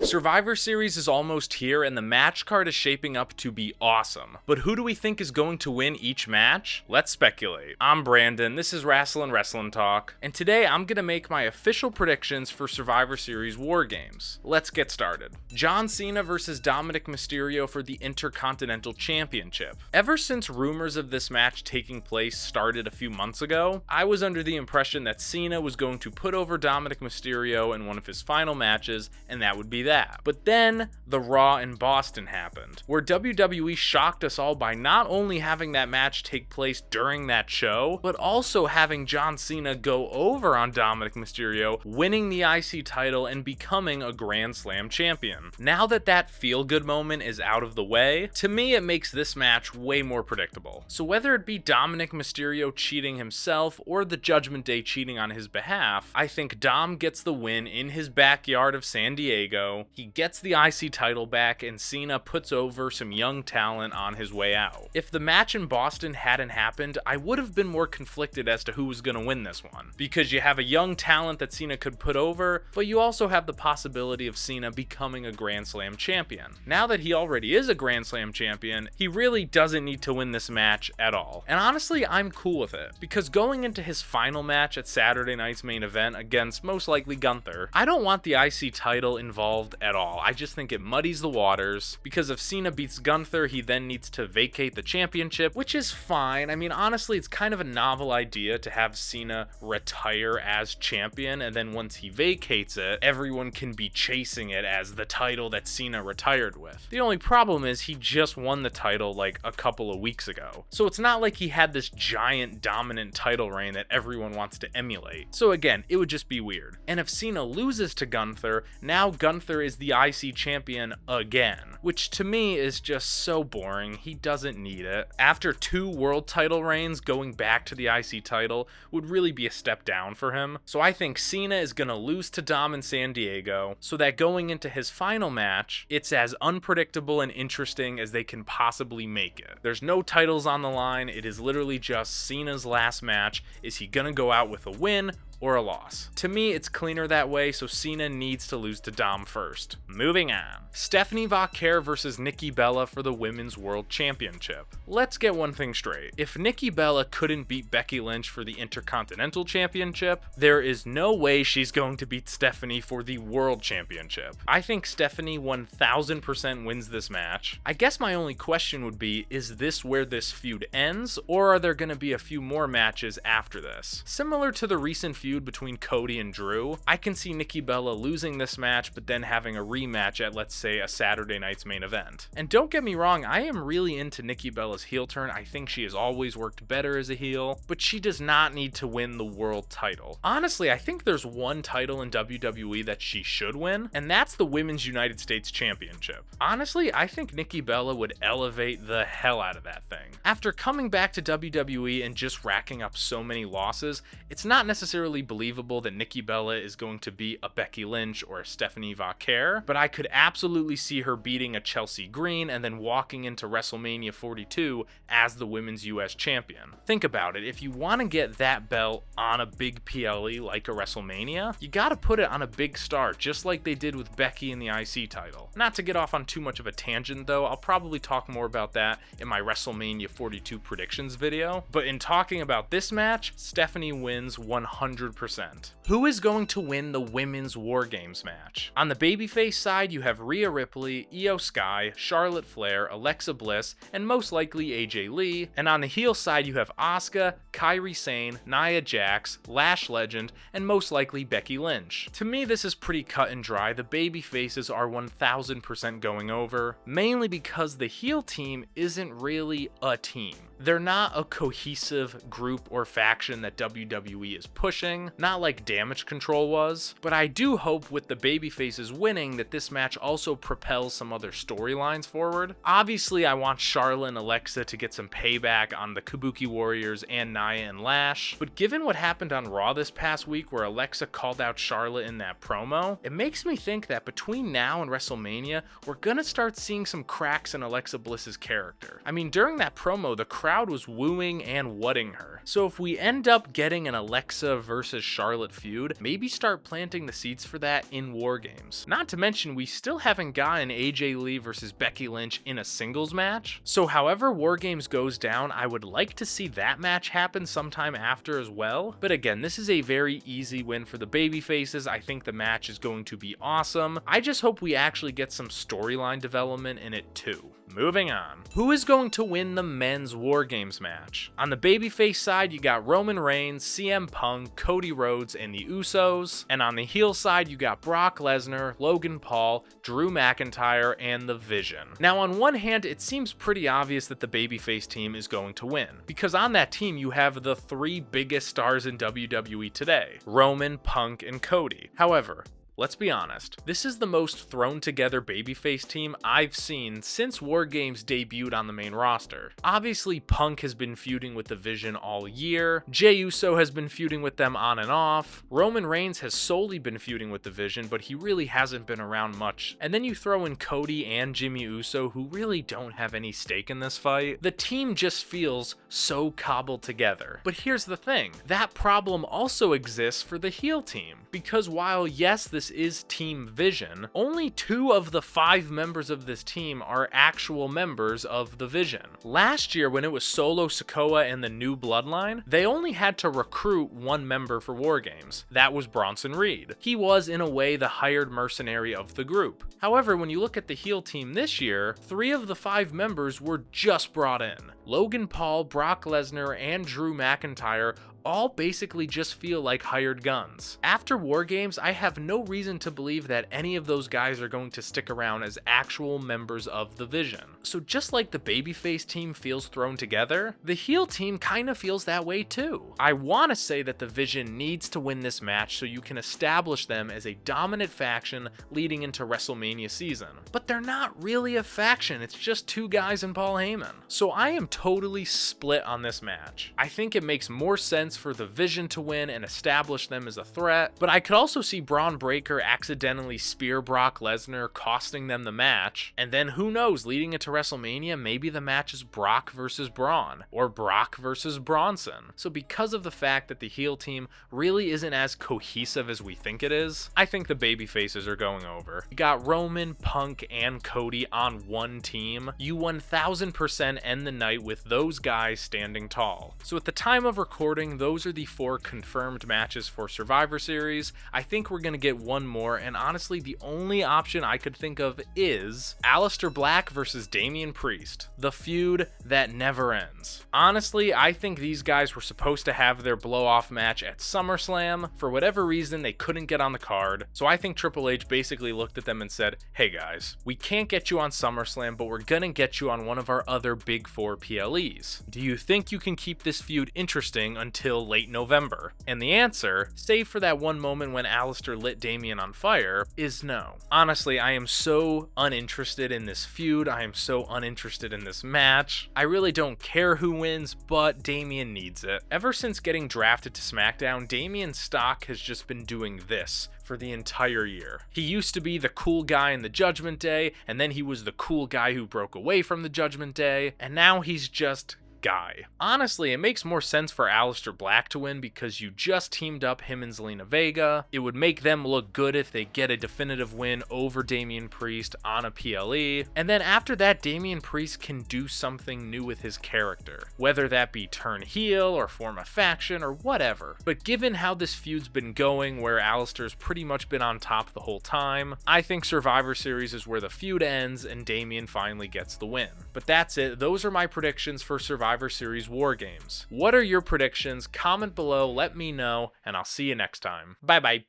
Survivor Series is almost here and the match card is shaping up to be awesome. But who do we think is going to win each match? Let's speculate. I'm Brandon, this is Wrestling Talk, and today I'm gonna make my official predictions for Survivor Series WarGames. Let's get started. John Cena versus Dominic Mysterio for the Intercontinental Championship. Ever since rumors of this match taking place started a few months ago, I was under the impression that Cena was going to put over Dominic Mysterio in one of his final matches, and that would be that. But then the Raw in Boston happened, where WWE shocked us all by not only having that match take place during that show, but also having John Cena go over on Dominic Mysterio, winning the IC title and becoming a Grand Slam champion. Now that that feel-good moment is out of the way, to me it makes this match way more predictable. So whether it be Dominic Mysterio cheating himself or the Judgment Day cheating on his behalf, I think Dom gets the win in his backyard of San Diego. He gets the IC title back and Cena puts over some young talent on his way out. If the match in Boston hadn't happened, I would have been more conflicted as to who was going to win this one, because you have a young talent that Cena could put over, but you also have the possibility of Cena becoming a Grand Slam champion. Now that he already is a Grand Slam champion, he really doesn't need to win this match at all. And honestly, I'm cool with it, because going into his final match at Saturday night's main event against most likely Gunther, I don't want the IC title involved at all. I just think it muddies the waters, because if Cena beats Gunther, he then needs to vacate the championship, which is fine. I mean, honestly, it's kind of a novel idea to have Cena retire as champion, and then once he vacates it, everyone can be chasing it as the title that Cena retired with. The only problem is he just won the title like a couple of weeks ago, so it's not like he had this giant dominant title reign that everyone wants to emulate. So again, it would just be weird. And if Cena loses to Gunther, now Gunther is the IC champion again, which to me is just so boring. He doesn't need it. After 2 world title reigns, going back to the IC title would really be a step down for him. So I think Cena is gonna lose to Dom in San Diego, so that going into his final match, it's as unpredictable and interesting as they can possibly make it. There's no titles on the line. It is literally just Cena's last match. Is he gonna go out with a win or a loss? To me, it's cleaner that way, so Cena needs to lose to Dom first. Moving on. Stephanie Vakair versus Nikki Bella for the Women's World Championship. Let's get one thing straight. If Nikki Bella couldn't beat Becky Lynch for the Intercontinental Championship, there is no way she's going to beat Stephanie for the World Championship. I think Stephanie 1000% wins this match. I guess my only question would be, is this where this feud ends, or are there going to be a few more matches after this? Similar to the recent feud between Cody and Drew, I can see Nikki Bella losing this match but then having a rematch at, let's say, a Saturday night's main event. And don't get me wrong, I am really into Nikki Bella's heel turn. I think she has always worked better as a heel, but she does not need to win the world title. Honestly, I think there's one title in WWE that she should win, and that's the Women's United States Championship. Honestly, I think Nikki Bella would elevate the hell out of that thing. After coming back to WWE and just racking up so many losses, it's not necessarily believable that Nikki Bella is going to be a Becky Lynch or a Stephanie Vakair, but I could absolutely see her beating a Chelsea Green and then walking into WrestleMania 42 as the Women's US Champion. Think about it, if you want to get that belt on a big PLE like a WrestleMania, you gotta put it on a big star, just like they did with Becky in the IC title. Not to get off on too much of a tangent though, I'll probably talk more about that in my WrestleMania 42 predictions video, but in talking about this match, Stephanie wins 100%. Who is going to win the Women's WarGames match? On the babyface side, you have Rhea Ripley, Io Sky, Charlotte Flair, Alexa Bliss, and most likely AJ Lee. And on the heel side, you have Asuka, Kairi Sane, Nia Jax, Lash Legend, and most likely Becky Lynch. To me, this is pretty cut and dry. The baby faces are 1000% going over, mainly because the heel team isn't really a team. They're not a cohesive group or faction that WWE is pushing, not like Damage Control was, but I do hope with the babyfaces winning that this match also propels some other storylines forward. Obviously, I want Charlotte and Alexa to get some payback on the Kabuki Warriors and Nia and Lash, but given what happened on Raw this past week where Alexa called out Charlotte in that promo, it makes me think that between now and WrestleMania, we're gonna start seeing some cracks in Alexa Bliss's character. I mean, during that promo, the crowd crowd was wooing and whatting her. So if we end up getting an Alexa versus Charlotte feud, maybe start planting the seeds for that in WarGames. Not to mention, we still haven't gotten AJ Lee versus Becky Lynch in a singles match. So however WarGames goes down, I would like to see that match happen sometime after as well. But again, this is a very easy win for the babyfaces. I think the match is going to be awesome. I just hope we actually get some storyline development in it too. Moving on. Who is going to win the men's WarGames match? On the babyface side, you got Roman Reigns, CM Punk, Cody Rhodes, and the Usos. And on the heel side, you got Brock Lesnar, Logan Paul, Drew McIntyre, and The Vision. Now, on one hand, it seems pretty obvious that the babyface team is going to win, because on that team, you have the three biggest stars in WWE today: Roman, Punk, and Cody. However, let's be honest, this is the most thrown together babyface team I've seen since WarGames debuted on the main roster. Obviously, Punk has been feuding with The Vision all year, Jey Uso has been feuding with them on and off, Roman Reigns has solely been feuding with The Vision, but he really hasn't been around much. And then you throw in Cody and Jimmy Uso, who really don't have any stake in this fight. The team just feels so cobbled together. But here's the thing, that problem also exists for the heel team, because while yes, this is Team Vision, only 2 of the 5 members of this team are actual members of the Vision. Last year, when it was Solo Sikoa and the New Bloodline, they only had to recruit 1 member for WarGames. That was Bronson Reed. He was, in a way, the hired mercenary of the group. However, when you look at the heel team this year, 3 of the 5 members were just brought in. Logan Paul, Brock Lesnar, and Drew McIntyre all basically just feel like hired guns. After WarGames, I have no reason to believe that any of those guys are going to stick around as actual members of the Vision. So just like the babyface team feels thrown together, the heel team kind of feels that way too. I want to say that the Vision needs to win this match so you can establish them as a dominant faction leading into WrestleMania season. But they're not really a faction, it's just 2 guys and Paul Heyman. So I am totally split on this match. I think it makes more sense for the Vision to win and establish them as a threat, but I could also see Braun Breaker accidentally spear Brock Lesnar, costing them the match, and then who knows, leading into WrestleMania, maybe the match is Brock versus Braun, or Brock versus Bronson. So because of the fact that the heel team really isn't as cohesive as we think it is, I think the babyfaces are going over. You got Roman, Punk, and Cody on one team. You 1000% end the night with those guys standing tall. So at the time of recording, those are the 4 confirmed matches for Survivor Series. I think we're gonna get one more, and honestly, the only option I could think of is Aleister Black versus Damian Priest, the feud that never ends. Honestly, I think these guys were supposed to have their blow-off match at SummerSlam. For whatever reason, they couldn't get on the card, so I think Triple H basically looked at them and said, hey guys, we can't get you on SummerSlam, but we're gonna get you on one of our other big 4 PLEs. Do you think you can keep this feud interesting until late November? And the answer, save for that one moment when Aleister lit Damian on fire, is no. Honestly, I am so uninterested in this feud. I am so uninterested in this match. I really don't care who wins, but Damian needs it. Ever since getting drafted to SmackDown, Damian's stock has just been doing this for the entire year. He used to be the cool guy in the Judgment Day, and then he was the cool guy who broke away from the Judgment Day, and now he's just guy. Honestly, it makes more sense for Aleister Black to win because you just teamed up him and Zelina Vega. It would make them look good if they get a definitive win over Damian Priest on a PLE. And then after that, Damian Priest can do something new with his character, whether that be turn heel or form a faction or whatever. But given how this feud's been going, where Aleister's pretty much been on top the whole time, I think Survivor Series is where the feud ends and Damian finally gets the win. But that's it. Those are my predictions for Survivor Series WarGames. What are your predictions? Comment below, let me know, and I'll see you next time. Bye bye.